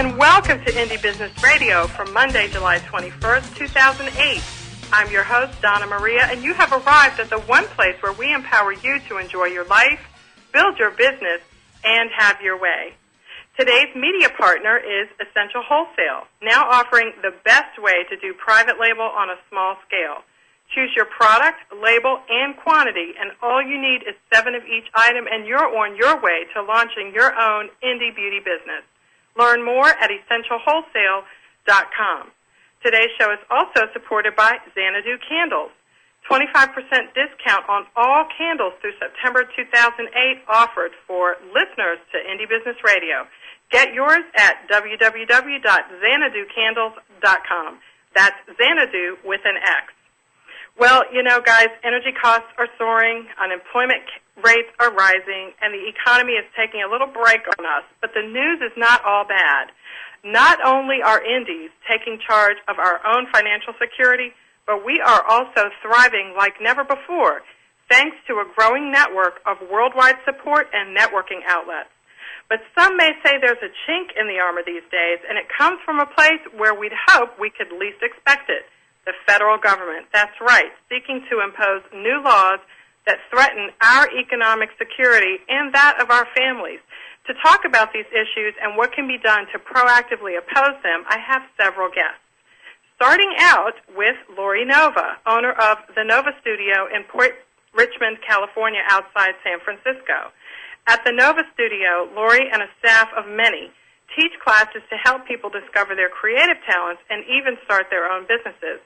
and welcome to Indie Business Radio for Monday, July 21st, 2008. I'm your host, Donna Maria, and you have arrived at the one place where we empower you to enjoy your life, build your business, and have your way. Today's media partner is Essential Wholesale, now offering the best way to do private label on a small scale. Choose your product, label, and quantity, and all you need is 7 of each item, and you're on your way to launching your own indie beauty business. Learn more at EssentialWholesale.com. Today's show is also supported by Xanadu Candles. 25% discount on all candles through September 2008 offered for listeners to Indie Business Radio. Get yours at www.xanadukandles.com. That's Xanadu with an X. Well, you know, guys, energy costs are soaring, unemployment rates are rising, and the economy is taking a little break on us. But the news is not all bad. Not only are indies taking charge of our own financial security, but we are also thriving like never before, thanks to a growing network of worldwide support and networking outlets. But some may say there's a chink in the armor these days, and it comes from a place where we'd hope we could least expect it. The federal government, that's right, seeking to impose new laws that threaten our economic security and that of our families. To talk about these issues and what can be done to proactively oppose them, I have several guests. Starting out with Lori Nova, owner of the Nova Studio in Port Richmond, California, outside San Francisco. At the Nova Studio, Lori and a staff of many teach classes to help people discover their creative talents and even start their own businesses.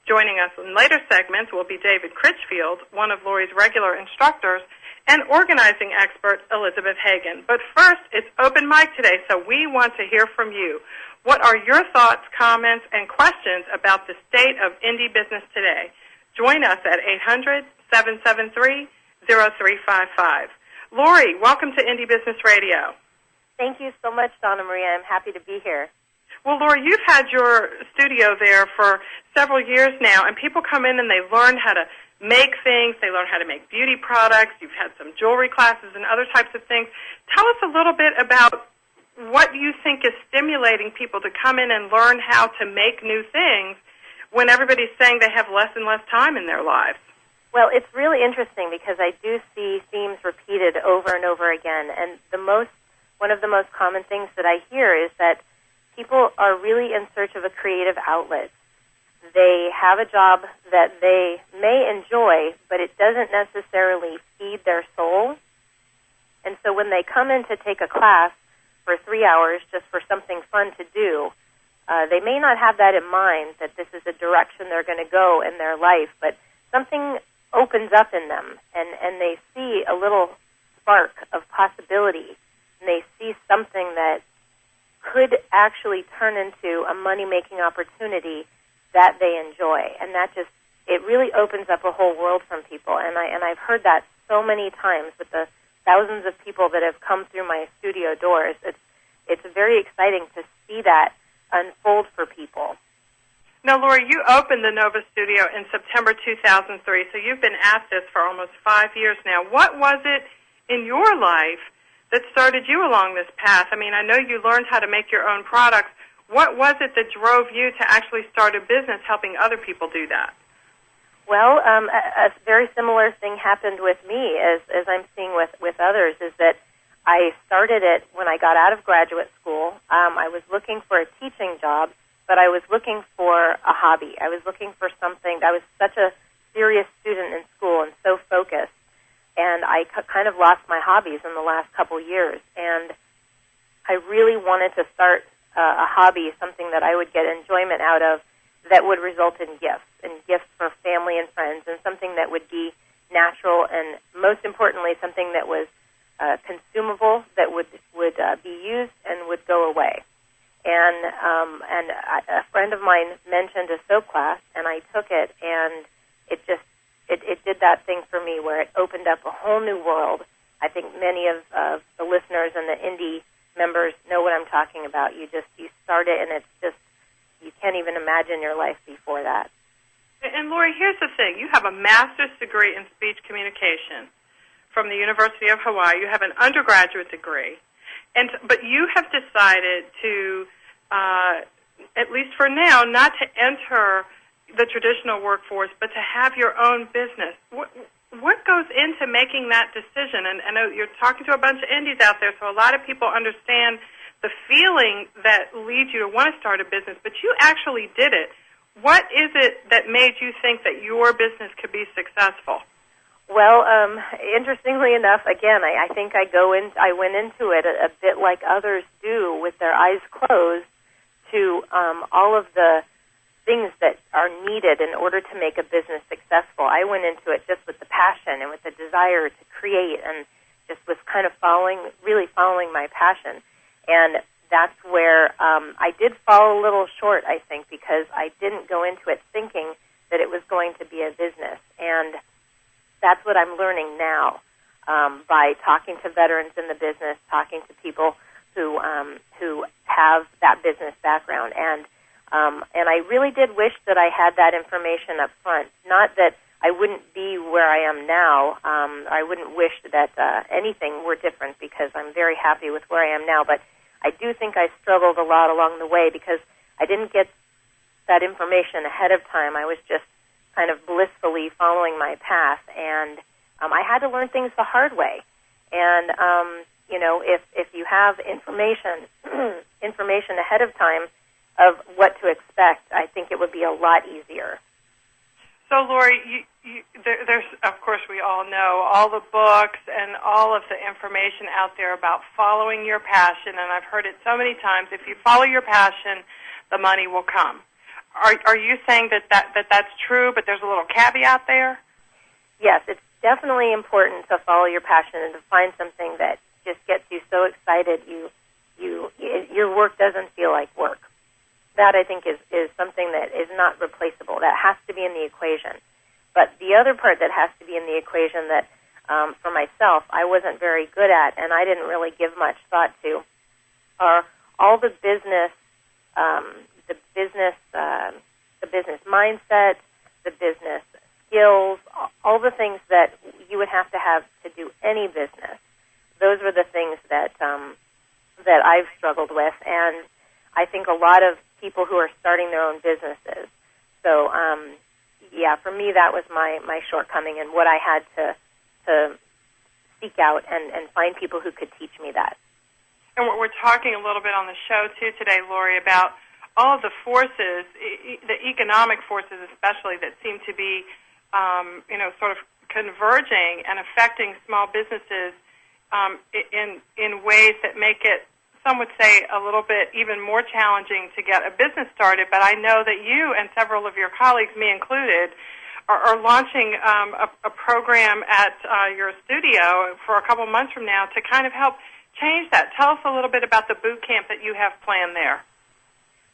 Joining us in later segments will be David Critchfield, one of Lori's regular instructors, and organizing expert Elizabeth Hagan. But first, it's open mic today, so we want to hear from you. What are your thoughts, comments, and questions about the state of indie business today? Join us at 800-773-0355. Lori, welcome to Indie Business Radio. Thank you so much, Donna Maria. I'm happy to be here. Well, Lori, you've had your studio there for several years now, and people come in and they learn how to make things. They learn how to make beauty products. You've had some jewelry classes and other types of things. Tell us a little bit about what you think is stimulating people to come in and learn how to make new things when everybody's saying they have less and less time in their lives. Well, it's really interesting because I do see themes repeated over and over again, and one of the most common things that I hear is that people are really in search of a creative outlet. They have a job that they may enjoy, but it doesn't necessarily feed their soul. And so when they come in to take a class for 3 hours just for something fun to do, they may not have that in mind, that this is a direction they're going to go in their life, but something opens up in them, and they see a little spark of possibility, and they see something that could actually turn into a money-making opportunity that they enjoy. And that just, it really opens up a whole world from people. And I've heard that so many times with the thousands of people that have come through my studio doors. It's very exciting to see that unfold for people. Now, Lori, you opened the Nova Studio in September 2003, so you've been at this for almost 5 years now. What was it in your life that started you along this path? I mean, I know you learned how to make your own products. What was it that drove you to actually start a business helping other people do that? Well, a very similar thing happened with me, as I'm seeing with others, is that I started it when I got out of graduate school. I was looking for a teaching job, but I was looking for a hobby. I was looking for something. I was such a serious student in school and so focused. And I kind of lost my hobbies in the last couple years. And I really wanted to start a hobby, something that I would get enjoyment out of that would result in gifts for family and friends, and something that would be natural and, most importantly, something that was consumable, that would be used and would go away. And a friend of mine mentioned a soap class, and I took it, and it did that thing for me where it opened up a whole new world. I think many of the listeners and the indie members know what I'm talking about. You start it, and it's just, you can't even imagine your life before that. And Lori, here's the thing. You have a master's degree in speech communication from the University of Hawaii. You have an undergraduate degree. But you have decided to, at least for now, not to enter the traditional workforce, but to have your own business. What goes into making that decision? And I know you're talking to a bunch of indies out there, so a lot of people understand the feeling that leads you to want to start a business, but you actually did it. What is it that made you think that your business could be successful? Well, interestingly enough, again, I think I went into it a bit like others do, with their eyes closed to all of the things that are needed in order to make a business successful. I went into it just with the passion and with the desire to create, and just was kind of really following my passion. And that's where I did fall a little short, I think, because I didn't go into it thinking that it was going to be a business. And that's what I'm learning now by talking to veterans in the business, talking to people who have that business background. And I really did wish that I had that information up front. Not that I wouldn't be where I am now. I wouldn't wish that anything were different, because I'm very happy with where I am now. But I do think I struggled a lot along the way because I didn't get that information ahead of time. I was just kind of blissfully following my path, and I had to learn things the hard way. And if you have information ahead of time of what to expect, I think it would be a lot easier. So, Lori, there's, of course, we all know all the books and all of the information out there about following your passion, and I've heard it so many times. If you follow your passion, the money will come. Are you saying that's true, but there's a little caveat there? Yes, it's definitely important to follow your passion and to find something that just gets you so excited your work doesn't feel like work. That, I think, is something that is not replaceable. That has to be in the equation. But the other part that has to be in the equation that, for myself, I wasn't very good at, and I didn't really give much thought to, are all the business mindset, the business skills, all the things that you would have to do any business. Those were the things that I've struggled with, and I think a lot of people who are starting their own businesses. So, for me, that was my shortcoming, and what I had to seek out and find people who could teach me that. And we're talking a little bit on the show, too, today, Lori, about all of the forces, the economic forces especially, that seem to be, sort of converging and affecting small businesses in ways that make it, some would say, a little bit even more challenging to get a business started. But I know that you and several of your colleagues, me included, are launching a program at your studio for a couple months from now to kind of help change that. Tell us a little bit about the boot camp that you have planned there.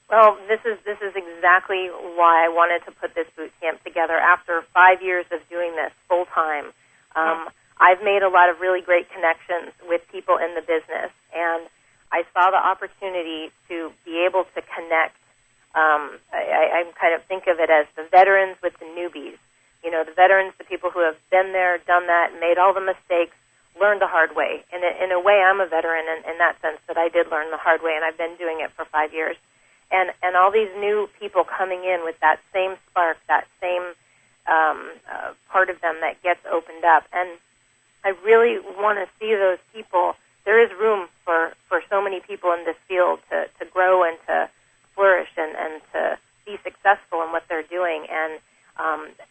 Well, this is exactly why I wanted to put this boot camp together. After 5 years of doing this full time, I've made a lot of really great connections with people in the business, and I saw the opportunity to be able to connect. I kind of think of it as the veterans with the newbies. The veterans, the people who have been there, done that, made all the mistakes, learned the hard way. And in a way, I'm a veteran in that sense, that I did learn the hard way, and I've been doing it for 5 years. And all these new people coming in with that same spark, that same part of them that gets opened up. And I really want to see those people. There is room for so many people in this field to grow and to flourish and to be successful in what they're doing. And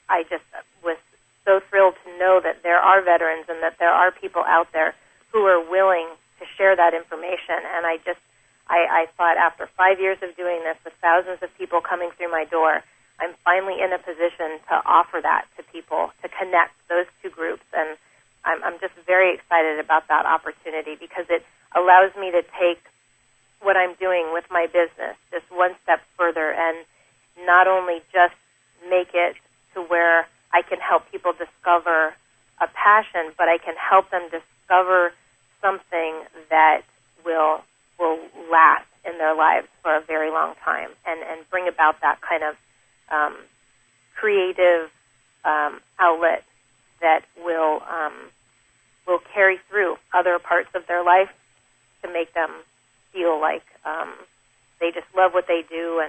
I just was so thrilled to know that there are veterans and that there are people out there who are willing to share that information. And I thought, after 5 years of doing this, with thousands of people coming through my door, I'm finally in a position to offer that to people, to connect those two groups. And I'm just very excited about that opportunity, because it allows me to take what I'm doing with my business just one step further, and not only just make it to where I can help people discover a passion, but I can help them discover something that will last in their lives for a very long time, and bring about that kind of creative outlet that will carry through other parts of their life to make them feel like they just love what they do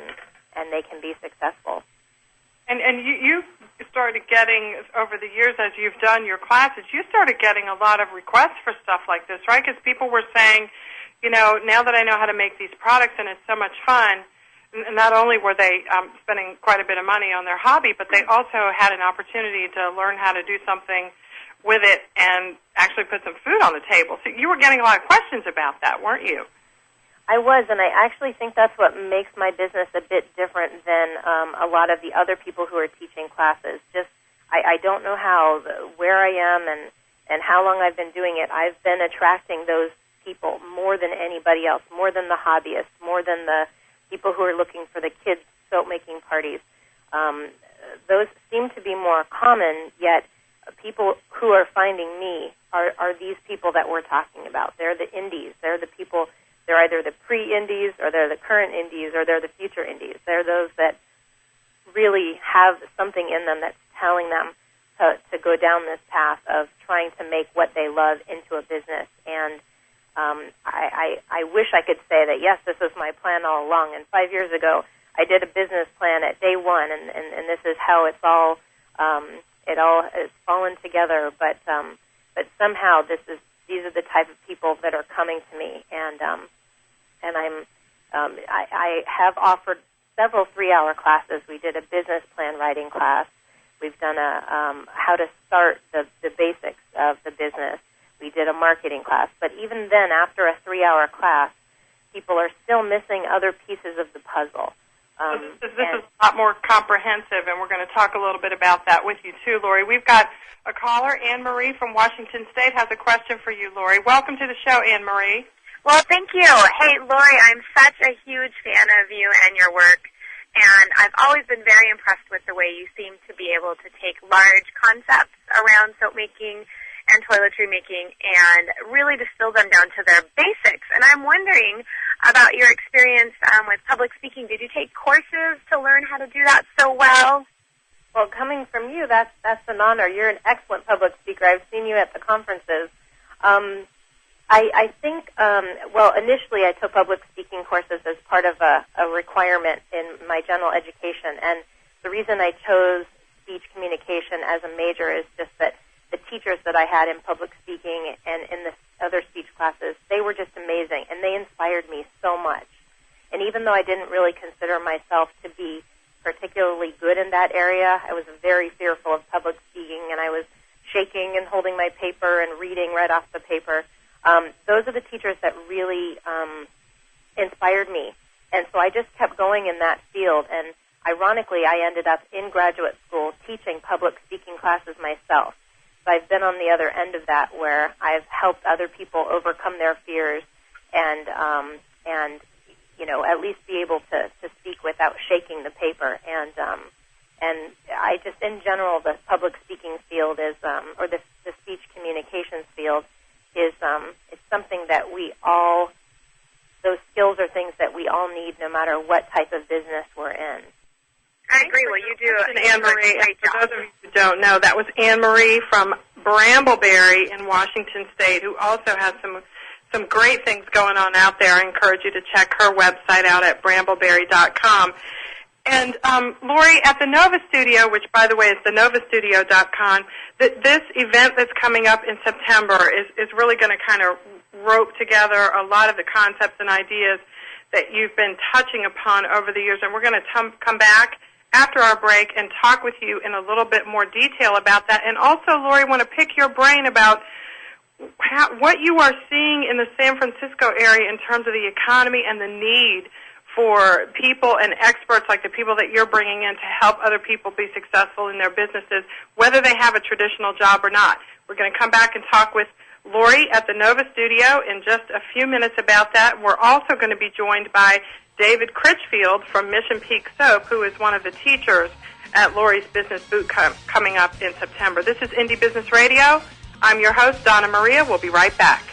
and they can be successful. And you started getting, over the years as you've done your classes, you started getting a lot of requests for stuff like this, right? Because people were saying, now that I know how to make these products and it's so much fun, not only were they spending quite a bit of money on their hobby, but they also had an opportunity to learn how to do something with it and actually put some food on the table. So you were getting a lot of questions about that, weren't you? I was, and I actually think that's what makes my business a bit different than a lot of the other people who are teaching classes. Just, I don't know where I am and how long I've been doing it. I've been attracting those people more than anybody else, more than the hobbyists, more than the people who are looking for the kids' soap-making parties. Those seem to be more common, yet people who are finding me are these people that we're talking about. They're the indies. They're the people, they're either the pre-indies or they're the current indies or they're the future indies. They're those that really have something in them that's telling them to go down this path of trying to make what they love into a business. And I wish I could say that, yes, this was my plan all along. And 5 years ago, I did a business plan at day one, and this is how it's all it all has fallen together. But somehow these are the type of people that are coming to me, and I have offered several 3-hour classes. We did a business plan writing class. We've done a how to start the basics of the business. We did a marketing class. But even then, after a 3-hour class, people are still missing other pieces of the puzzle. This is a lot more comprehensive, and we're going to talk a little bit about that with you, too, Lori. We've got a caller, Anne-Marie from Washington State, has a question for you, Lori. Welcome to the show, Anne-Marie. Well, thank you. Hey, Lori, I'm such a huge fan of you and your work, and I've always been very impressed with the way you seem to be able to take large concepts around soap making and toiletry making and really distill them down to their basics. And I'm wondering about your experience with public speaking. Did you take courses to learn how to do that so well? Well, coming from you, that's an honor. You're an excellent public speaker. I've seen you at the conferences. I think, initially I took public speaking courses as part of a requirement in my general education. And the reason I chose speech communication as a major is just that the teachers that I had in public speaking and in the other speech classes, they were just amazing, and they inspired me so much. And even though I didn't really consider myself to be particularly good in that area, I was very fearful of public speaking, and I was shaking and holding my paper and reading right off the paper. Those are the teachers that really inspired me. And so I just kept going in that field, and ironically, I ended up in graduate school teaching public speaking classes myself. So I've been on the other end of that, where I've helped other people overcome their fears and at least be able to speak without shaking the paper. And I just, in general, the public speaking field is, or the speech communications field is something that those skills are things that we all need, no matter what type of business we're in. I agree. Well, you do Anne-Marie. For those of you who don't know, that was Anne-Marie from Brambleberry in Washington State, who also has some great things going on out there. I encourage you to check her website out at brambleberry.com. And Lori, at the Nova Studio, which, by the way, is thenovastudio.com, this event that's coming up in September is really going to kind of rope together a lot of the concepts and ideas that you've been touching upon over the years. And we're going to come back after our break and talk with you in a little bit more detail about that. And also, Lori, I want to pick your brain about what you are seeing in the San Francisco area in terms of the economy and the need for people and experts like the people that you're bringing in to help other people be successful in their businesses, whether they have a traditional job or not. We're going to come back and talk with Lori at the Nova Studio in just a few minutes about that. We're also going to be joined by David Critchfield from Mission Peak Soap, who is one of the teachers at Lori's Business Boot Camp coming up in September. This is Indie Business Radio. I'm your host, Donna Maria. We'll be right back.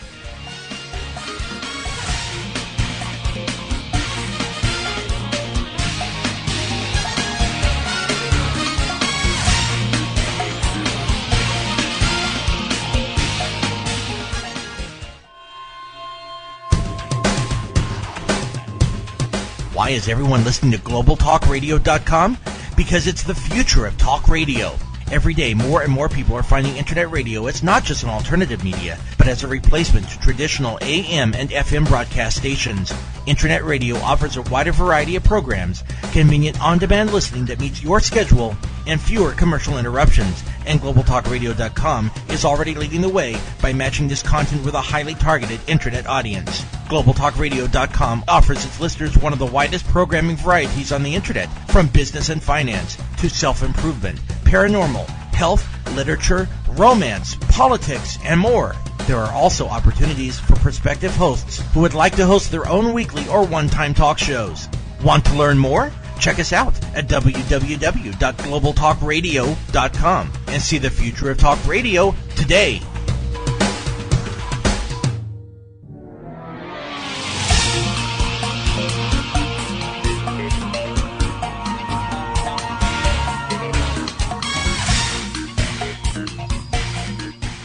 why is everyone listening to globaltalkradio.com? Because it's the future of talk radio. Every day, more and more people are finding internet radio as not just an alternative media, but as a replacement to traditional AM and FM broadcast stations. Internet radio offers a wider variety of programs, convenient on-demand listening that meets your schedule, and fewer commercial interruptions. And globaltalkradio.com is already leading the way by matching this content with a highly targeted internet audience. globaltalkradio.com offers its listeners one of the widest programming varieties on the internet, from business and finance to self-improvement, paranormal, health, literature, romance, politics, and more. There are also opportunities for prospective hosts who would like to host their own weekly or one-time talk shows. Want to learn more? Check us out at www.globaltalkradio.com and see the future of talk radio today.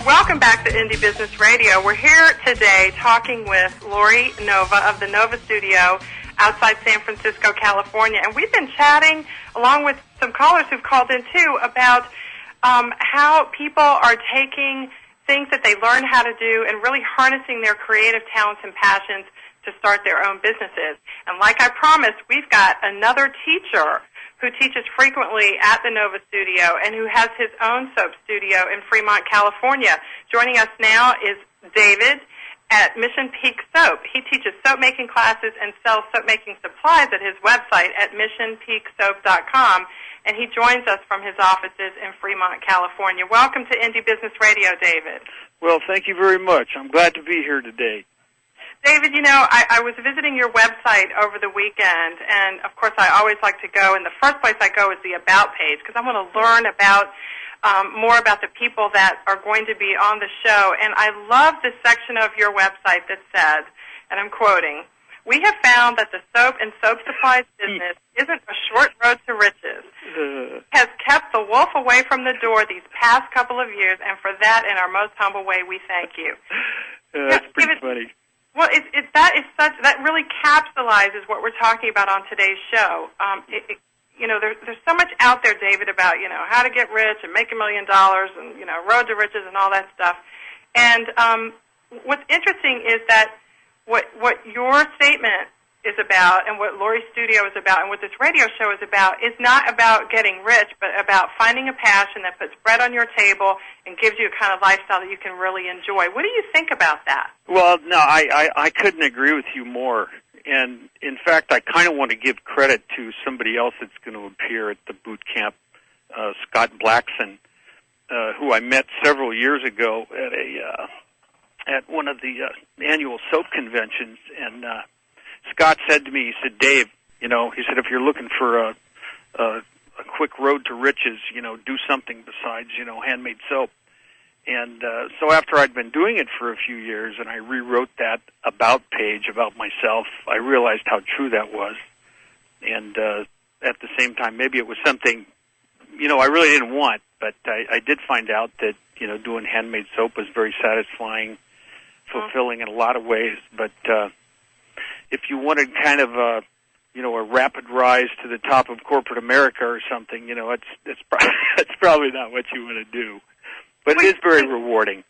Welcome back to Indie Business Radio. We're here today talking with Lori Nova of the Nova Studio outside San Francisco, California. And we've been chatting, along with some callers who've called in too, about how people are taking things that they learn how to do and really harnessing their creative talents and passions to start their own businesses. And like I promised, we've got another teacher who teaches frequently at the Nova Studio and who has his own soap studio in Fremont, California. Joining us now is David at Mission Peak Soap. He teaches soap-making classes and sells soap-making supplies at his website at missionpeaksoap.com, and he joins us from his offices in Fremont, California. Welcome to Indie Business Radio, David. Well, thank you very much. I'm glad to be here today. David, you know, I was visiting your website over the weekend, and, of course, I always like to go, and the first place I go is the About page, because I want to learn about more about the people that are going to be on the show. And I love this section of your website that says, and I'm quoting, "We have found that the soap and soap supplies business isn't a short road to riches. It has kept the wolf away from the door these past couple of years, and for that, in our most humble way, we thank you." That's pretty funny. Well, that really capsulizes what we're talking about on today's show. You know, there's so much out there, David, about, you know, how to get rich and make $1 million and, you know, road to riches and all that stuff. And what's interesting is that what your statement is about and what Lori's studio is about and what this radio show is about is not about getting rich, but about finding a passion that puts bread on your table and gives you a kind of lifestyle that you can really enjoy. What do you think about that? Well, no, I couldn't agree with you more. And, in fact, I kind of want to give credit to somebody else that's going to appear at the boot camp, Scott Blackson, who I met several years ago at one of the annual soap conventions. And Scott said to me, he said, "Dave, you know," he said, "if you're looking for a quick road to riches, you know, do something besides, you know, handmade soap." And so after I'd been doing it for a few years and I rewrote that About page about myself, I realized how true that was. And at the same time, maybe it was something, you know, I really didn't want, but I did find out that, you know, doing handmade soap was very satisfying, fulfilling in a lot of ways. But if you wanted kind of a, you know, a rapid rise to the top of corporate America or something, you know, it's probably not what you want to do. But it is very rewarding.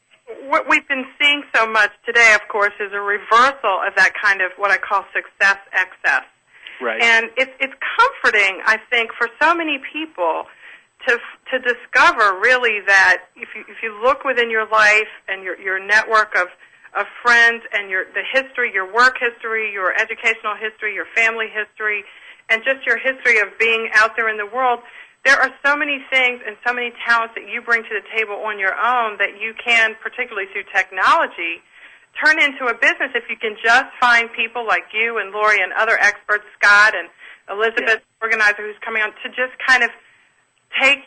What we've been seeing so much today, of course, is a reversal of that kind of what I call success excess. Right. And it's comforting, I think, for so many people to discover really that if you look within your life and your network of friends and the history, your work history, your educational history, your family history, and just your history of being out there in the world, there are so many things and so many talents that you bring to the table on your own that you can, particularly through technology, turn into a business if you can just find people like you and Lori and other experts, Scott and Elizabeth, organizer who's coming on, to just kind of take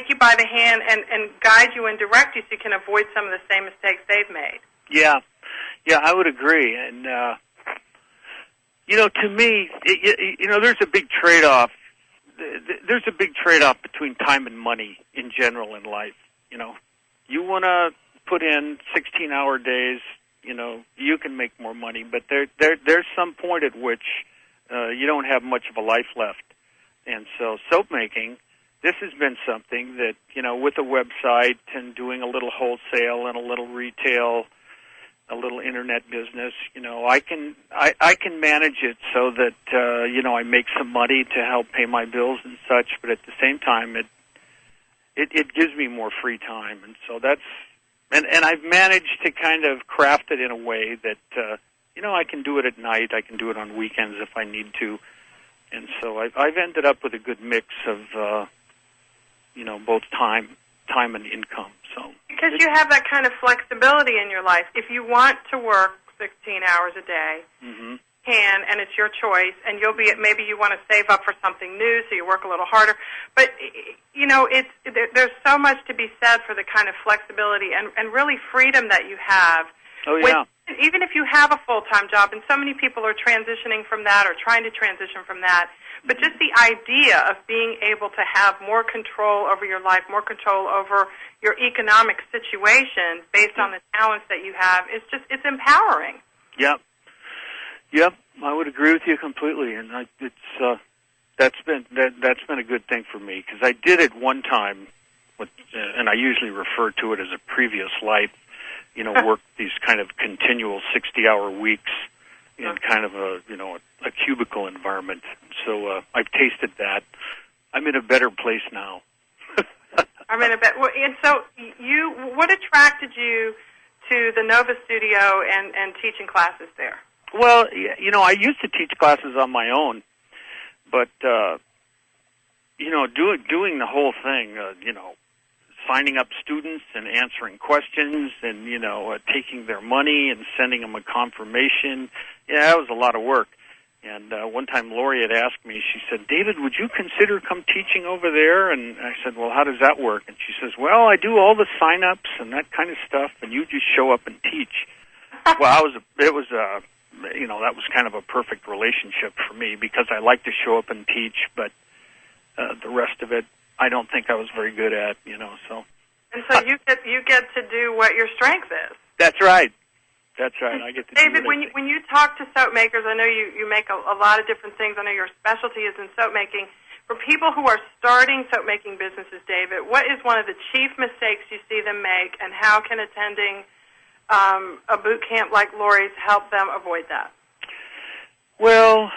you by the hand and guide you and direct you so you can avoid some of the same mistakes they've made. Yeah, I would agree. And, you know, to me, you know, there's a big trade-off. There's a big trade-off between time and money in general in life. You know, you want to put in 16-hour days, you know, you can make more money, but there's some point at which you don't have much of a life left. And so soap making, this has been something that, with a website and doing a little wholesale and a little retail, a little internet business, I can manage it so that, I make some money to help pay my bills and such, but at the same time, it gives me more free time. And so and I've managed to kind of craft it in a way that, I can do it at night, I can do it on weekends if I need to. And so I've ended up with a good mix of, both time and income. So because you have that kind of flexibility in your life. If you want to work 16 hours a day, mm-hmm. and it's your choice, and maybe you want to save up for something new, so you work a little harder. But there's so much to be said for the kind of flexibility and really freedom that you have. Oh yeah. Even if you have a full-time job, and so many people are transitioning from that or trying to transition from that, but just the idea of being able to have more control over your life, more control over your economic situation based on the talents that you have, it's empowering. Yep, I would agree with you completely, and that's been a good thing for me because I did it one time, and I usually refer to it as a previous life. Work these kind of continual 60-hour weeks in kind of a cubicle environment. So I've tasted that. I'm in a better place now. I'm in a better. And so what attracted you to the Nova Studio and teaching classes there? Well, I used to teach classes on my own, but doing the whole thing, signing up students and answering questions and, taking their money and sending them a confirmation. Yeah, that was a lot of work. And one time Lori had asked me, she said, "David, would you consider come teaching over there?" And I said, "Well, how does that work?" And she says, "Well, I do all the sign-ups and that kind of stuff, and you just show up and teach." Well, that was kind of a perfect relationship for me because I like to show up and teach, but the rest of it, I don't think I was very good at, so. And so you get to do what your strength is. That's right. I get to David, do when you talk to soap makers, I know you make a lot of different things. I know your specialty is in soap making. For people who are starting soap making businesses, David, what is one of the chief mistakes you see them make, and how can attending a boot camp like Lori's help them avoid that? Well,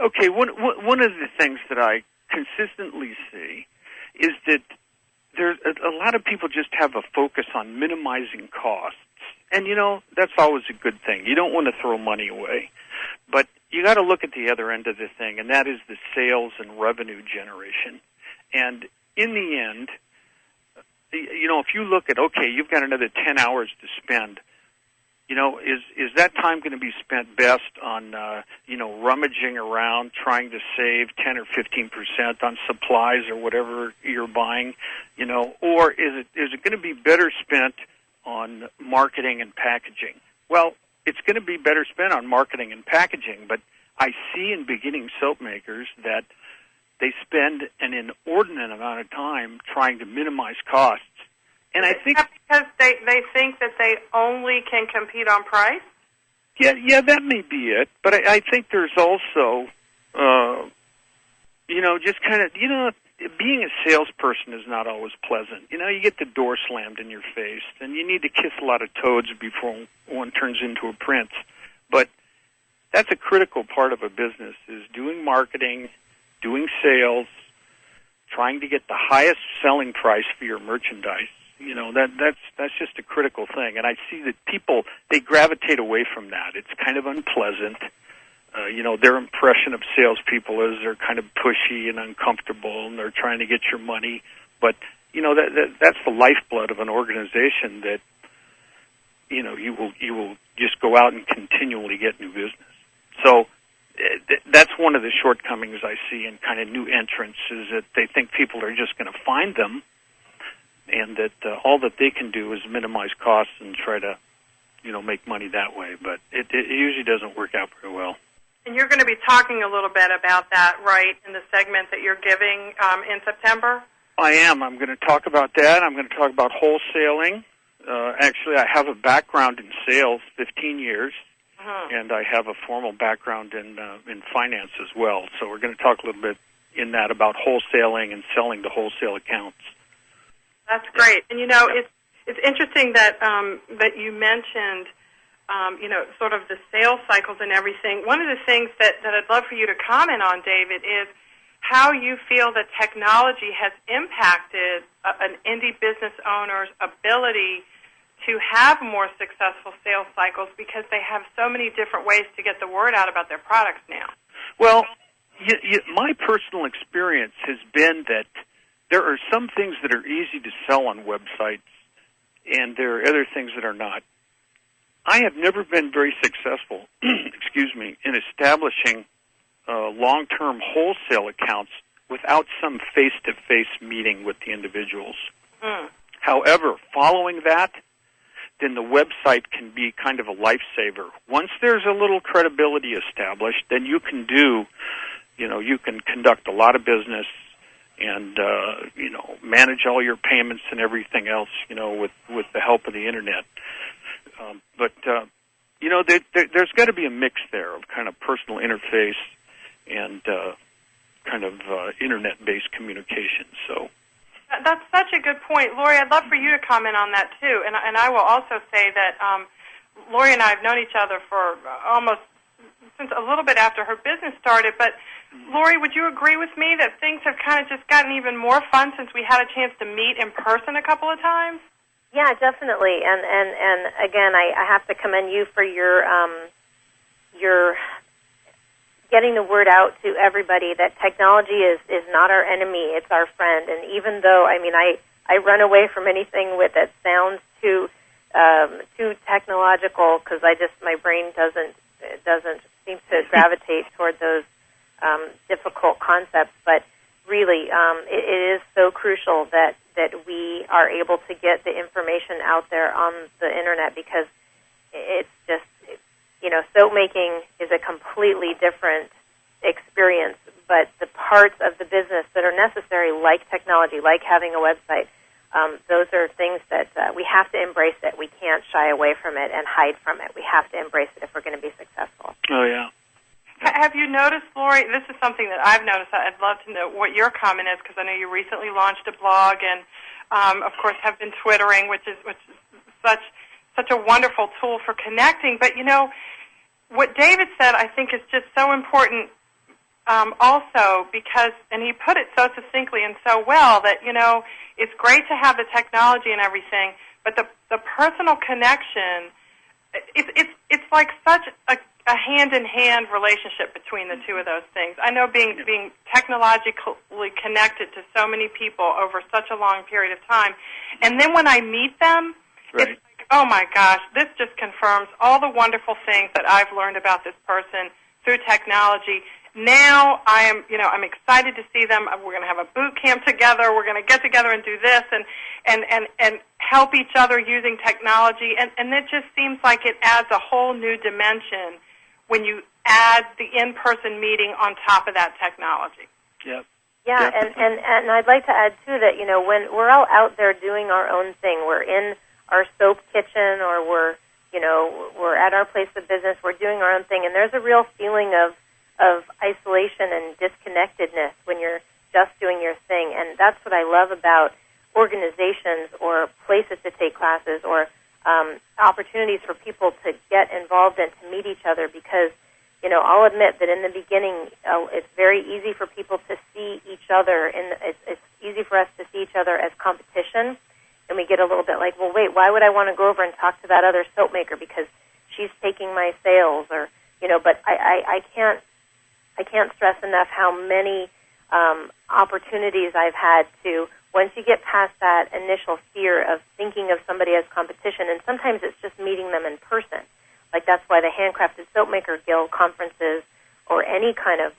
okay, one of the things that I consistently see is that there's a lot of people just have a focus on minimizing costs. And, that's always a good thing. You don't want to throw money away. But you got to look at the other end of the thing, and that is the sales and revenue generation. And in the end, if you look at, okay, you've got another 10 hours to spend, is that time going to be spent best on, rummaging around, trying to save 10 or 15% on supplies or whatever you're buying, or is it going to be better spent on marketing and packaging? Well, it's going to be better spent on marketing and packaging, but I see in beginning soap makers that they spend an inordinate amount of time trying to minimize costs. And I think because they think that they only can compete on price? Yeah, that may be it. But I think there's also, just kind of, being a salesperson is not always pleasant. You get the door slammed in your face, and you need to kiss a lot of toads before one turns into a prince. But that's a critical part of a business, is doing marketing, doing sales, trying to get the highest selling price for your merchandise. That's just a critical thing. And I see that people, they gravitate away from that. It's kind of unpleasant. Their impression of salespeople is they're kind of pushy and uncomfortable, and they're trying to get your money. But, that's the lifeblood of an organization that, you will just go out and continually get new business. So that's one of the shortcomings I see in kind of new entrants, is that they think people are just going to find them, and that all that they can do is minimize costs and try to, make money that way. But it usually doesn't work out very well. And you're going to be talking a little bit about that, right, in the segment that you're giving in September? I am. I'm going to talk about that. I'm going to talk about wholesaling. Actually, I have a background in sales, 15 years. and I have a formal background in finance as well. So we're going to talk a little bit in that about wholesaling and selling to wholesale accounts. That's great. And it's interesting that that you mentioned sort of the sales cycles and everything. One of the things that I'd love for you to comment on, David, is how you feel that technology has impacted an indie business owner's ability to have more successful sales cycles because they have so many different ways to get the word out about their products now. Well, my personal experience has been that there are some things that are easy to sell on websites, and there are other things that are not. I have never been very successful, in establishing long-term wholesale accounts without some face-to-face meeting with the individuals. However, following that, then the website can be kind of a lifesaver. Once there's a little credibility established, then you can you can conduct a lot of business and, manage all your payments and everything else, with the help of the Internet. There's got to be a mix there of kind of personal interface and kind of Internet-based communication. So that's such a good point. Lori, I'd love for you to comment on that, too. And I will also say that Lori and I have known each other for almost since a little bit after her business started. But, Lori, would you agree with me that things have kind of just gotten even more fun since we had a chance to meet in person a couple of times? Yeah, definitely. And again, I have to commend you for your getting the word out to everybody that technology is not our enemy, it's our friend. And even though, I run away from anything that sounds too technological because my brain doesn't seem to gravitate toward those difficult concepts. But really, it is so crucial that we are able to get the information out there on the Internet because it's just, soap making is a completely different experience, but the parts of the business that are necessary, like technology, like having a website, those are things that we have to embrace it. We can't shy away from it and hide from it. We have to embrace it if we're going to be successful. Oh, yeah. Have you noticed, Lori, this is something that I've noticed. I'd love to know what your comment is because I know you recently launched a blog and, of course, have been Twittering, which is such a wonderful tool for connecting. But, what David said I think is just so important also because, and he put it so succinctly and so well that, it's great to have the technology and everything, but the personal connection, it's like such a hand-in-hand relationship between the two of those things. I know being technologically connected to so many people over such a long period of time, and then when I meet them, right. It's like, oh my gosh, this just confirms all the wonderful things that I've learned about this person through technology. Now I'm excited to see them. We're going to have a boot camp together. We're going to get together and do this and help each other using technology. And it just seems like it adds a whole new dimension when you add the in-person meeting on top of that technology. Yep. Yeah, and I'd like to add, too, that, when we're all out there doing our own thing, we're in our soap kitchen or we're at our place of business, we're doing our own thing, and there's a real feeling of isolation and disconnectedness when you're just doing your thing. And that's what I love about organizations or places to take classes or opportunities for people to get involved and to meet each other because, I'll admit that in the beginning it's very easy for people to see each other, and it's easy for us to see each other as competition, and we get a little bit like, well, wait, why would I want to go over and talk to that other soap maker because she's taking my sales or, but I can't stress enough how many opportunities I've had to, once you get past that initial fear of thinking of somebody as competition, and sometimes it's just meeting them in person. Like that's why the Handcrafted Soapmaker Guild conferences or any kind of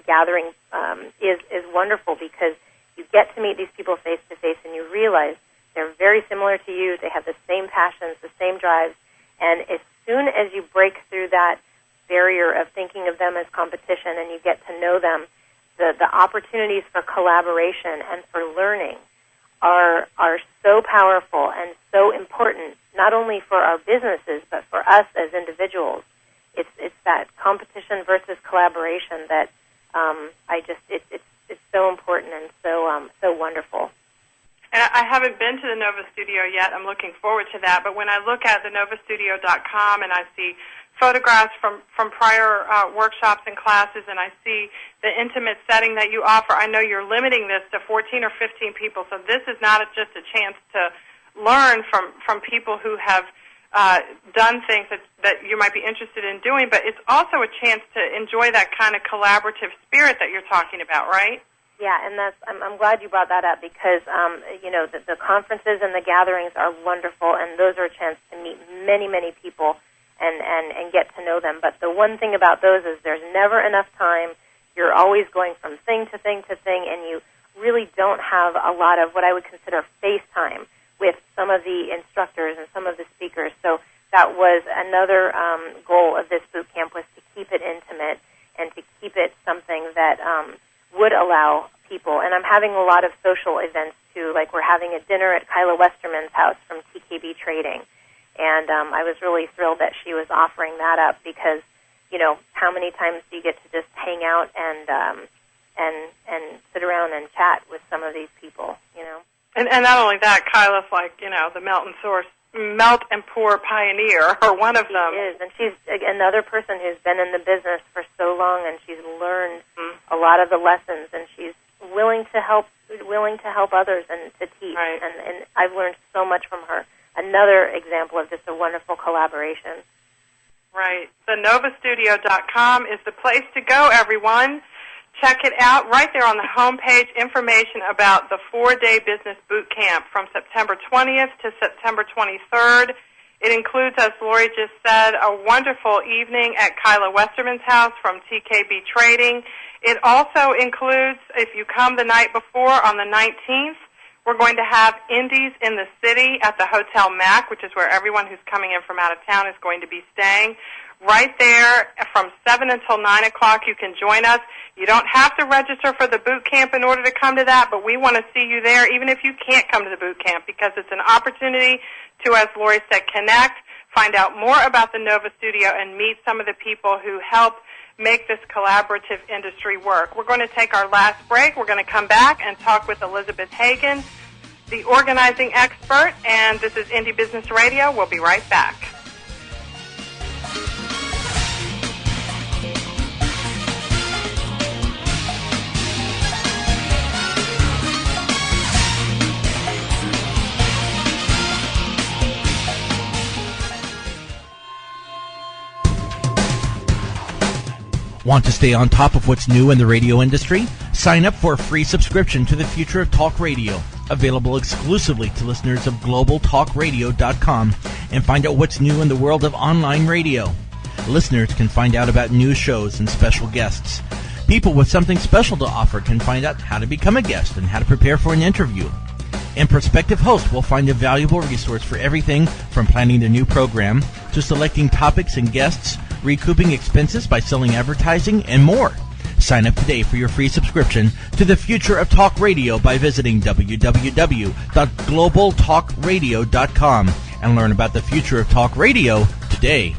gathering is wonderful because you get to meet these people face to face and you realize they're very similar to you. They have the same passions, the same drives, and as soon as you break through that barrier of thinking of them as competition and you get to know them, the opportunities for collaboration and for learning are so powerful and so important, not only for our businesses but for us as individuals. It's that competition versus collaboration that it's so important and so wonderful. And I haven't been to the Nova Studio yet. I'm looking forward to that. But when I look at thenovastudio.com and I see photographs from prior workshops and classes, and I see the intimate setting that you offer, I know you're limiting this to 14 or 15 people. So this is not just a chance to learn from people who have done things that you might be interested in doing, but it's also a chance to enjoy that kind of collaborative spirit that you're talking about, right? Yeah, and I'm glad you brought that up because the conferences and the gatherings are wonderful, and those are a chance to meet many, many people and get to know them. But the one thing about those is there's never enough time. You're always going from thing to thing to thing, and you really don't have a lot of what I would consider face time with some of the instructors and some of the speakers. So that was another goal of this boot camp, was to keep it intimate and to keep it something that would allow people. And I'm having a lot of social events, too, like we're having a dinner at Kyla Westerman's house from TKB Trading. And I was really thrilled that she was offering that up because, how many times do you get to just hang out and sit around and chat with some of these people, And not only that, Kyla's like, the melt and pour pioneer, or one of them. She is, and she's another person who's been in the business for so long, and she's learned a lot of the lessons, and she's willing to help others and to teach. Right. And I've learned so much from her. Another example of just a wonderful collaboration. Right. TheNovaStudio.com is the place to go, everyone. Check it out right there on the homepage, information about the 4-day business boot camp from September 20th to September 23rd. It includes, as Lori just said, a wonderful evening at Kyla Westerman's house from TKB Trading. It also includes, if you come the night before on the 19th, we're going to have Indies in the City at the Hotel Mac, which is where everyone who's coming in from out of town is going to be staying. Right there from 7 until 9 o'clock, you can join us. You don't have to register for the boot camp in order to come to that, but we want to see you there, even if you can't come to the boot camp, because it's an opportunity to, as Lori said, connect, find out more about the Nova Studio, and meet some of the people who help make this collaborative industry work. We're going to take our last break. We're going to come back and talk with Elizabeth Hagan, the organizing expert, and this is Indie Business Radio. We'll be right back. Want to stay on top of what's new in the radio industry? Sign up for a free subscription to the Future of Talk Radio, available exclusively to listeners of globaltalkradio.com, and find out what's new in the world of online radio. Listeners can find out about new shows and special guests. People with something special to offer can find out how to become a guest and how to prepare for an interview. And prospective hosts will find a valuable resource for everything from planning their new program to selecting topics and guests, recouping expenses by selling advertising, and more. Sign up today for your free subscription to the Future of Talk Radio by visiting www.globaltalkradio.com and learn about the future of talk radio today.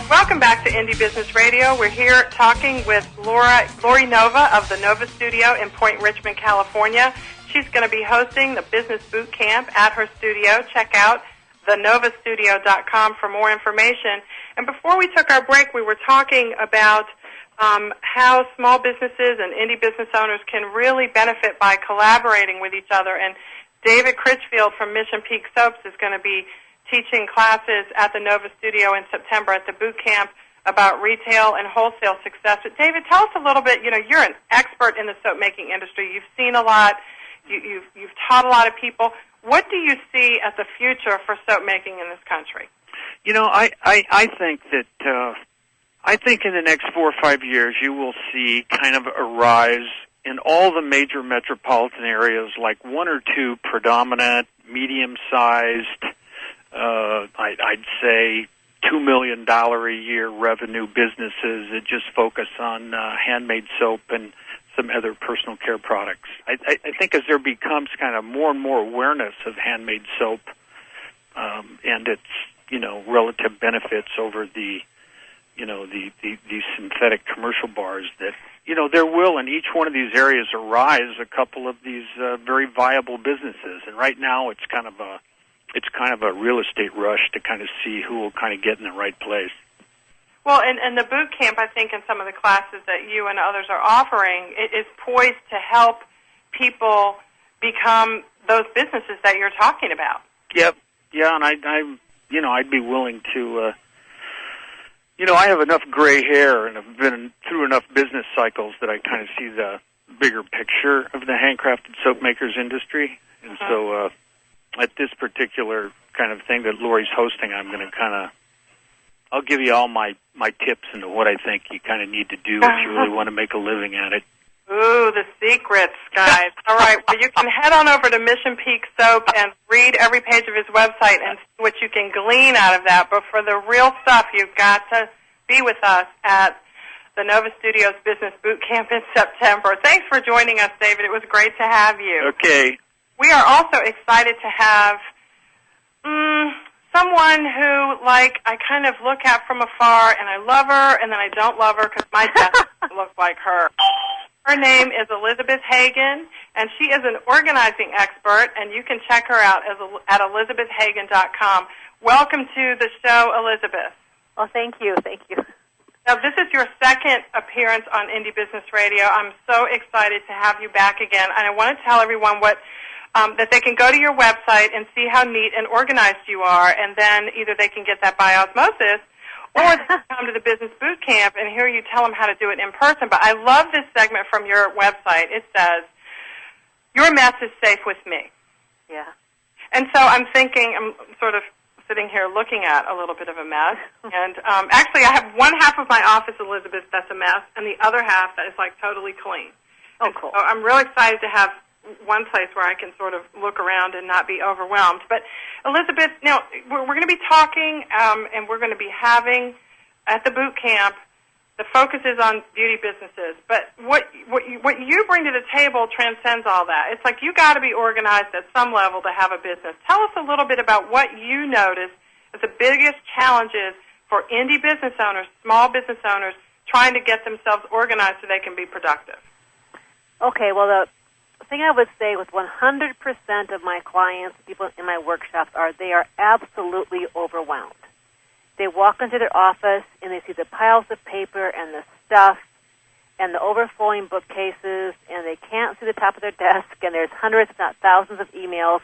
Welcome back to Indie Business Radio. We're here talking with Lori Nova of the Nova Studio in Point Richmond, California. She's going to be hosting the Business Boot Camp at her studio. Check out thenovastudio.com for more information. And before we took our break, we were talking about how small businesses and indie business owners can really benefit by collaborating with each other. And David Critchfield from Mission Peak Soaps is going to be teaching classes at the Nova Studio in September at the boot camp about retail and wholesale success. But David, tell us a little bit. You're an expert in the soap making industry. You've seen a lot. You've taught a lot of people. What do you see as the future for soap making in this country? I think that I think in the next 4 or 5 years you will see kind of a rise in all the major metropolitan areas, like one or two predominant, medium-sized, I'd say $2 million a year revenue businesses that just focus on handmade soap and some other personal care products. I think as there becomes kind of more and more awareness of handmade soap and its, relative benefits over the synthetic commercial bars, that, there will in each one of these areas arise a couple of these very viable businesses. And right now it's kind of a real estate rush to kind of see who will kind of get in the right place. Well, and the boot camp, I think, in some of the classes that you and others are offering, it is poised to help people become those businesses that you're talking about. Yep. Yeah, and I'd be willing to, I have enough gray hair and have been through enough business cycles that I kind of see the bigger picture of the handcrafted soap makers industry. And so at this particular kind of thing that Lori's hosting, I'm going to I'll give you all my tips into what I think you kind of need to do if you really want to make a living at it. Ooh, the secrets, guys. All right, well, you can head on over to Mission Peak Soap and read every page of his website and see what you can glean out of that. But for the real stuff, you've got to be with us at the Nova Studios Business Boot Camp in September. Thanks for joining us, David. It was great to have you. Okay. We are also excited to have someone who, I kind of look at from afar, and I love her, and then I don't love her because my desk doesn't look like her. Her name is Elizabeth Hagan, and she is an organizing expert, and you can check her out at elizabethhagan.com. Welcome to the show, Elizabeth. Well, thank you. Thank you. Now, this is your second appearance on Indie Business Radio. I'm so excited to have you back again, and I want to tell everyone that they can go to your website and see how neat and organized you are, and then either they can get that by osmosis or they can come to the Business Boot Camp and hear you tell them how to do it in person. But I love this segment from your website. It says, your mess is safe with me. Yeah. And so I'm thinking, I'm sort of sitting here looking at a little bit of a mess. And actually, I have one half of my office, Elizabeth, that's a mess, and the other half that is totally clean. Oh, cool. So I'm really excited to have one place where I can sort of look around and not be overwhelmed. But, Elizabeth, now, we're going to be talking and we're going to be having at the boot camp, the focus is on beauty businesses. But what you bring to the table transcends all that. It's you got to be organized at some level to have a business. Tell us a little bit about what you notice as the biggest challenges for indie business owners, small business owners, trying to get themselves organized so they can be productive. Okay, well, the thing I would say with 100% of my clients, people in my workshops, they are absolutely overwhelmed. They walk into their office and they see the piles of paper and the stuff and the overflowing bookcases, and they can't see the top of their desk, and there's hundreds, if not thousands, of emails,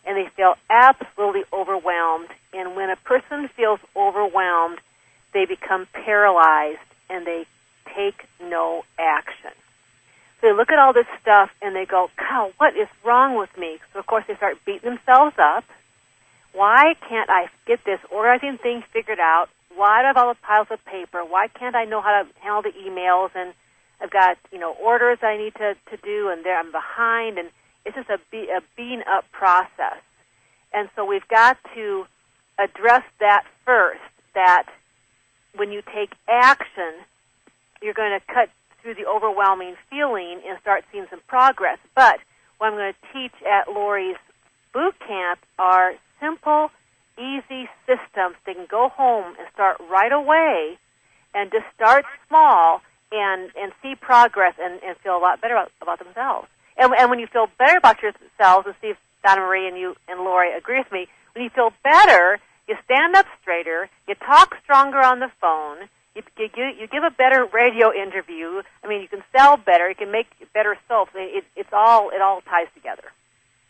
and they feel absolutely overwhelmed. And when a person feels overwhelmed, they become paralyzed and they take no action. So they look at all this stuff and they go, God, what is wrong with me? So, of course, they start beating themselves up. Why can't I get this organizing thing figured out? Why do I have all the piles of paper? Why can't I know how to handle the emails? And I've got, orders I need to do, and I'm behind. And it's just a beating up process. And so we've got to address that first, that when you take action, you're going to cut through the overwhelming feeling and start seeing some progress. But what I'm going to teach at Lori's boot camp are simple, easy systems. They can go home and start right away and just start small and see progress and feel a lot better about themselves. And when you feel better about yourselves, and see if Donna Marie and you and Lori agree with me, when you feel better, you stand up straighter, you talk stronger on the phone, you give a better radio interview. I mean, you can sell better, you can make better soaps. It all ties together.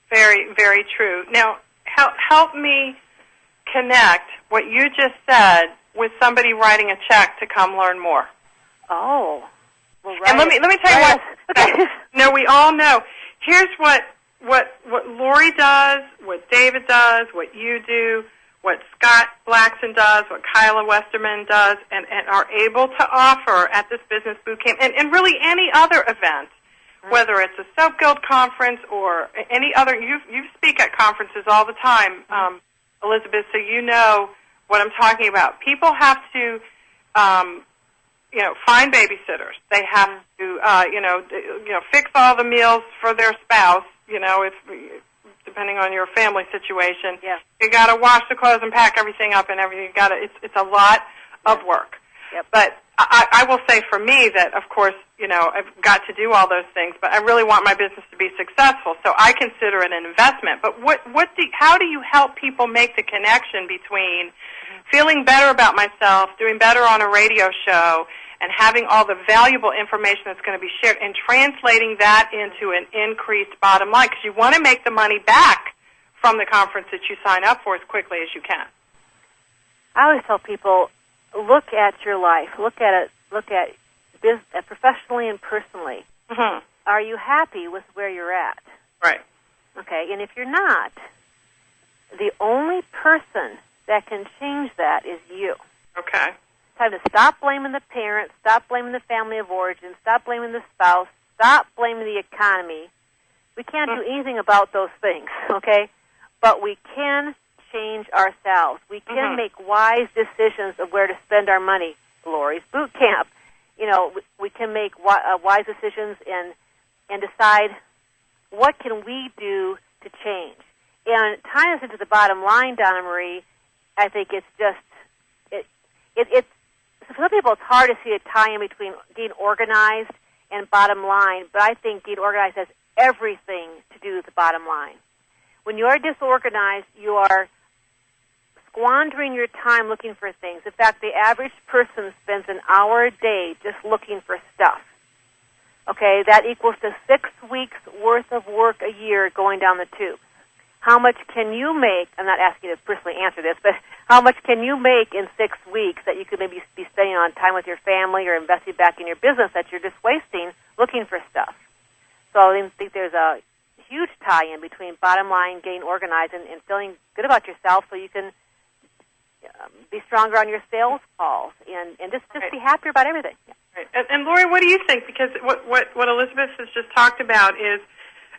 Very, very true. Now, help me connect what you just said with somebody writing a check to come learn more. Oh. Well, and let me tell you what. Okay. No, we all know. Here's what Lori does, what David does, what you do, what Scott Blackson does, what Kyla Westerman does, and are able to offer at this business boot camp, and really any other event whether it's a Soap Guild conference or any other. You speak at conferences all the time, Elizabeth, so you know what I'm talking about. People have to, find babysitters. They have to, fix all the meals for their spouse. If depending on your family situation, you got to wash the clothes and pack everything up and everything. It's a lot of work. Yep. But I will say for me that, of course, I've got to do all those things, but I really want my business to be successful, so I consider it an investment. But how do you help people make the connection between feeling better about myself, doing better on a radio show, and having all the valuable information that's going to be shared, and translating that into an increased bottom line? Because you want to make the money back from the conference that you sign up for as quickly as you can. I always tell people, look at your life. Look at business, professionally and personally. Mm-hmm. Are you happy with where you're at? Right. Okay, and if you're not, the only person that can change that is you. Okay. It's time to stop blaming the parents, stop blaming the family of origin, stop blaming the spouse, stop blaming the economy. We can't do anything about those things, okay? But we can change ourselves. We can make wise decisions of where to spend our money. Lori's Boot Camp. We can make wise decisions and decide what can we do to change. And tying us into the bottom line, Donna Marie, I think it's just it's for some people it's hard to see a tie-in between getting organized and bottom line, but I think getting organized has everything to do with the bottom line. When you are disorganized, you are squandering your time looking for things. In fact, the average person spends an hour a day just looking for stuff. Okay, that equals to 6 weeks worth of work a year going down the tube. How much can you make? I'm not asking you to personally answer this, but how much can you make in 6 weeks that you could maybe be spending on time with your family or investing back in your business that you're just wasting looking for stuff? So I think there's a huge tie-in between bottom line, getting organized, and feeling good about yourself so you can be stronger on your sales calls and just be happier about everything. Right. And Lori, what do you think? Because what Elizabeth has just talked about is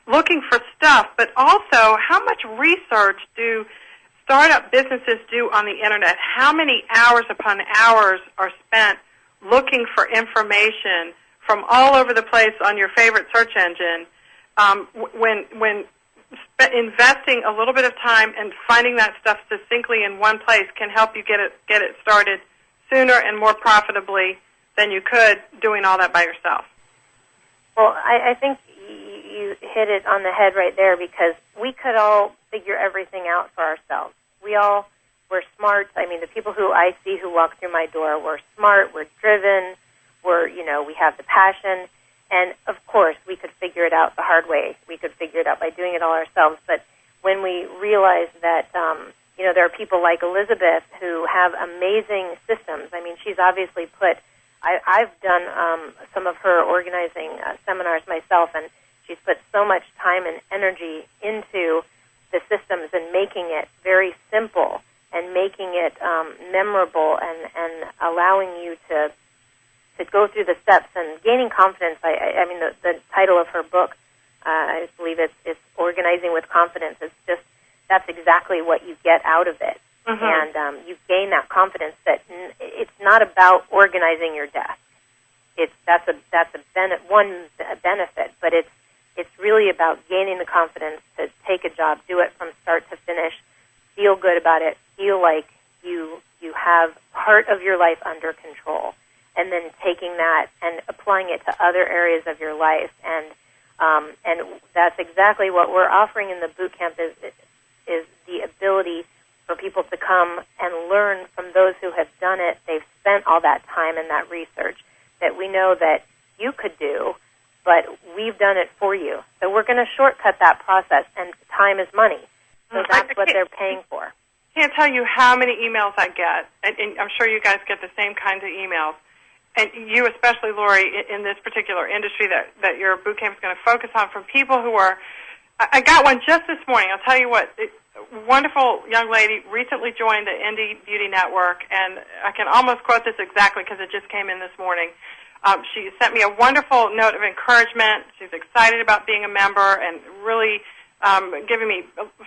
looking for stuff, but also how much research do startup businesses do on the Internet? How many hours upon hours are spent looking for information from all over the place on your favorite search engine? When investing a little bit of time and finding that stuff succinctly in one place can help you get it started sooner and more profitably than you could doing all that by yourself. Well, I think you hit it on the head right there, because we could all figure everything out for ourselves. We're smart. I mean, the people who I see who walk through my door, we're smart, we're driven, we have the passion. And, of course, we could figure it out the hard way. We could figure it out by doing it all ourselves. But when we realize that, there are people like Elizabeth who have amazing systems. I mean, she's obviously I've done some of her organizing seminars myself, and she's put so much time and energy into the systems and making it very simple and making it memorable and allowing you to go through the steps and gaining confidence. I mean, the title of her book, I believe it's Organizing with Confidence. It's just, that's exactly what you get out of it. Mm-hmm. And you gain that confidence that it's not about organizing your desk. That's one benefit, but it's really about gaining the confidence to take a job, do it from start to finish, feel good about it, feel like you have part of your life under control, and then taking that and applying it to other areas of your life. And that's exactly what we're offering in the boot camp is the ability for people to come and learn from those who have done it. They've spent all that time and that research that we know that you could do, but we've done it for you. So we're going to shortcut that process, and time is money. So that's what they're paying for. I can't tell you how many emails I get, and I'm sure you guys get the same kinds of emails, and you especially, Lori, in this particular industry that your boot camp is going to focus on, from people who are, I got one just this morning. I'll tell you what, wonderful young lady recently joined the Indie Beauty Network, and I can almost quote this exactly because it just came in this morning. She sent me a wonderful note of encouragement. She's excited about being a member and really giving me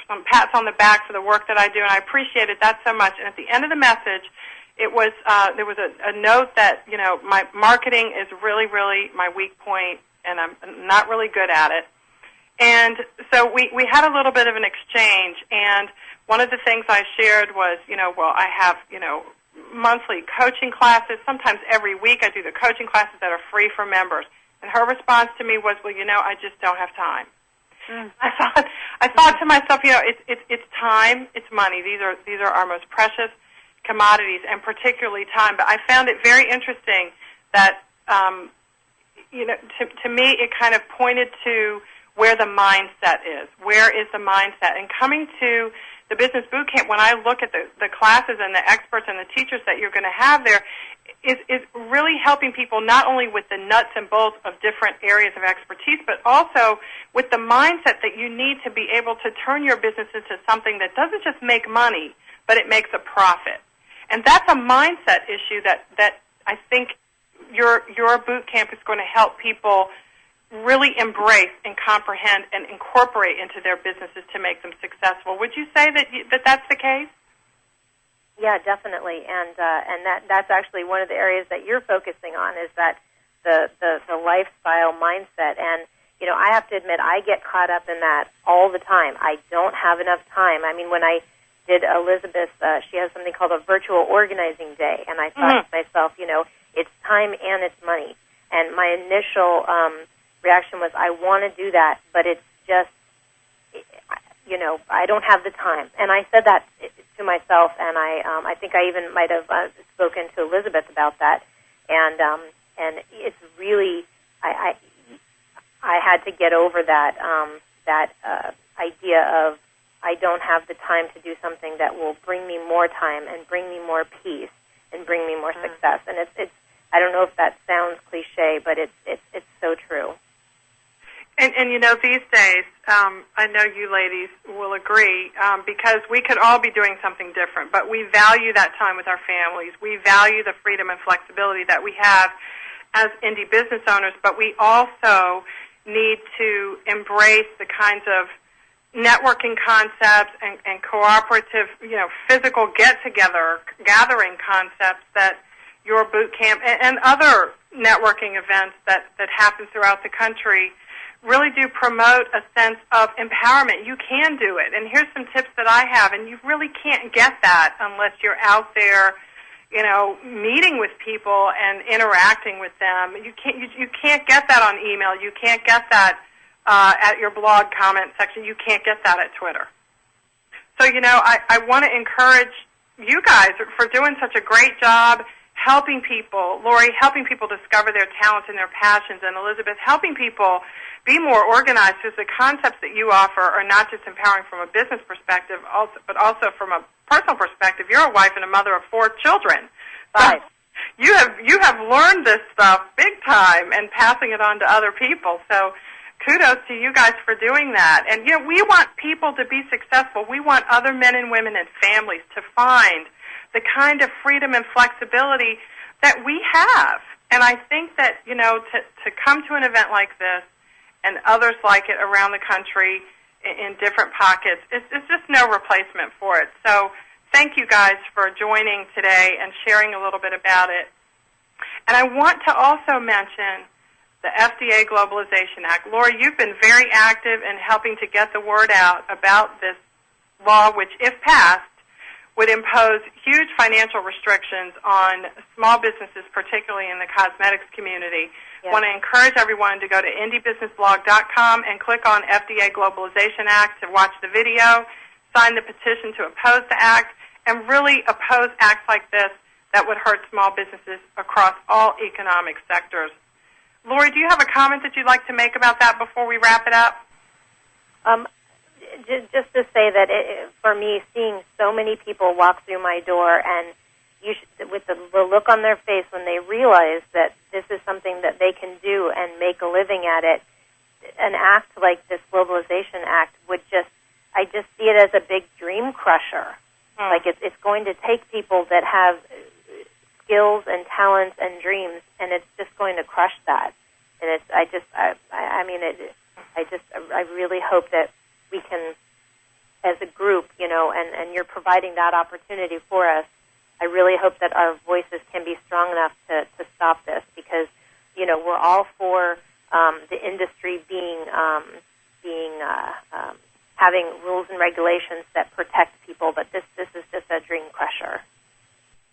some pats on the back for the work that I do, and I appreciated that so much. And at the end of the message, it was there was a note that, you know, my marketing is really, really my weak point, and I'm not really good at it. And so we had a little bit of an exchange, and one of the things I shared was, you know, well, I have, you know, monthly coaching classes. Sometimes every week I do the coaching classes that are free for members. And her response to me was, well, you know, I just don't have time. I thought to myself, you know, it's time, it's money. These are our most precious commodities, and particularly time. But I found it very interesting that, you know, to me it kind of pointed to where the mindset is. Where is the mindset? And coming to the Business Boot Camp, when I look at the classes and the experts and the teachers that you're going to have there, is really helping people not only with the nuts and bolts of different areas of expertise, but also with the mindset that you need to be able to turn your business into something that doesn't just make money, but it makes a profit. And that's a mindset issue that I think your boot camp is going to help people really embrace and comprehend and incorporate into their businesses to make them successful. Would you say that that's the case? Yeah, definitely, and that's actually one of the areas that you're focusing on, is that the lifestyle mindset. And you know, I have to admit, I get caught up in that all the time. I don't have enough time. I mean, when I did Elizabeth, she has something called a virtual organizing day, and I thought to myself, you know, it's time and it's money. And my initial reaction was, I want to do that, but it's just, you know, I don't have the time. And I said that to myself, and I think I even might have spoken to Elizabeth about that. And it's really, I had to get over that idea of, I don't have the time to do something that will bring me more time and bring me more peace and bring me more success. And it's I don't know if that sounds cliche, but it's so true. And you know, these days, I know you ladies will agree, because we could all be doing something different, but we value that time with our families. We value the freedom and flexibility that we have as indie business owners, but we also need to embrace the kinds of networking concepts and cooperative, you know, physical get-together, gathering concepts that your boot camp and other networking events that happen throughout the country really do promote a sense of empowerment. You can do it. And here's some tips that I have, and you really can't get that unless you're out there, you know, meeting with people and interacting with them. You can't get that on email. You can't get that at your blog comment section. You can't get that at Twitter. So, you know, I want to encourage you guys for doing such a great job helping people, Lori, helping people discover their talents and their passions, and Elizabeth, helping people be more organized, because the concepts that you offer are not just empowering from a business perspective, but also from a personal perspective. You're a wife and a mother of 4 children. Right. You have learned this stuff big time and passing it on to other people. So kudos to you guys for doing that. And, you know, we want people to be successful. We want other men and women and families to find the kind of freedom and flexibility that we have. And I think that, you know, to come to an event like this and others like it around the country in different pockets, it's just no replacement for it. So thank you guys for joining today and sharing a little bit about it. And I want to also mention the FDA Globalization Act. Lori, you've been very active in helping to get the word out about this law, which, if passed, would impose huge financial restrictions on small businesses, particularly in the cosmetics community. I want to encourage everyone to go to indiebusinessblog.com and click on FDA Globalization Act to watch the video, sign the petition to oppose the act, and really oppose acts like this that would hurt small businesses across all economic sectors. Lori, do you have a comment that you'd like to make about that before we wrap it up? Just to say that for me, seeing so many people walk through my door and with the look on their face when they realize that this is something that they can do and make a living at it, an act like this Globalization Act I just see it as a big dream crusher. Like it's going to take people that have skills and talents and dreams, and it's just going to crush that. And I really hope that we can, as a group, and you're providing that opportunity for us. I really hope that our voices can be strong enough to stop this, because, we're all for the industry having rules and regulations that protect people, but this is just a dream crusher.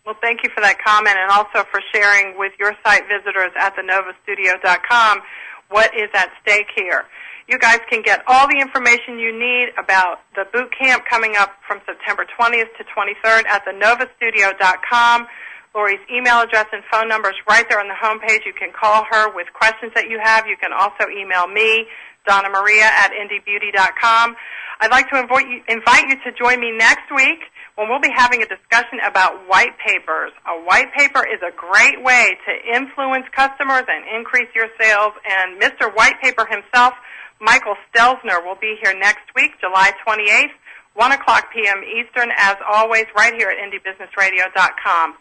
Well, thank you for that comment, and also for sharing with your site visitors at thenovastudio.com what is at stake here. You guys can get all the information you need about the boot camp coming up from September 20th to 23rd at thenovastudio.com. Lori's email address and phone number is right there on the homepage. You can call her with questions that you have. You can also email me, Donna Maria at indiebeauty.com. I'd like to invite you to join me next week when we'll be having a discussion about white papers. A white paper is a great way to influence customers and increase your sales, and Mr. White Paper himself, Michael Stelzner, will be here next week, July 28th, 1 o'clock p.m. Eastern, as always, right here at indiebusinessradio.com.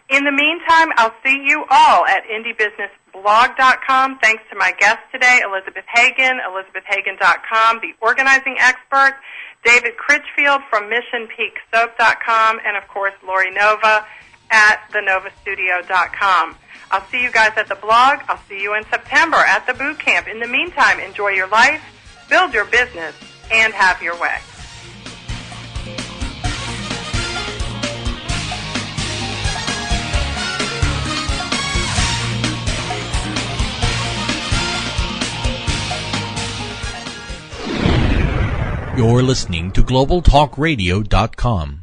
In the meantime, I'll see you all at indiebusinessblog.com. Thanks to my guest today, Elizabeth Hagan, elizabethhagan.com, the organizing expert, David Critchfield from missionpeaksoap.com, and, of course, Lori Nova at thenovastudio.com. I'll see you guys at the blog. I'll see you in September at the boot camp. In the meantime, enjoy your life, build your business, and have your way. You're listening to GlobalTalkRadio.com.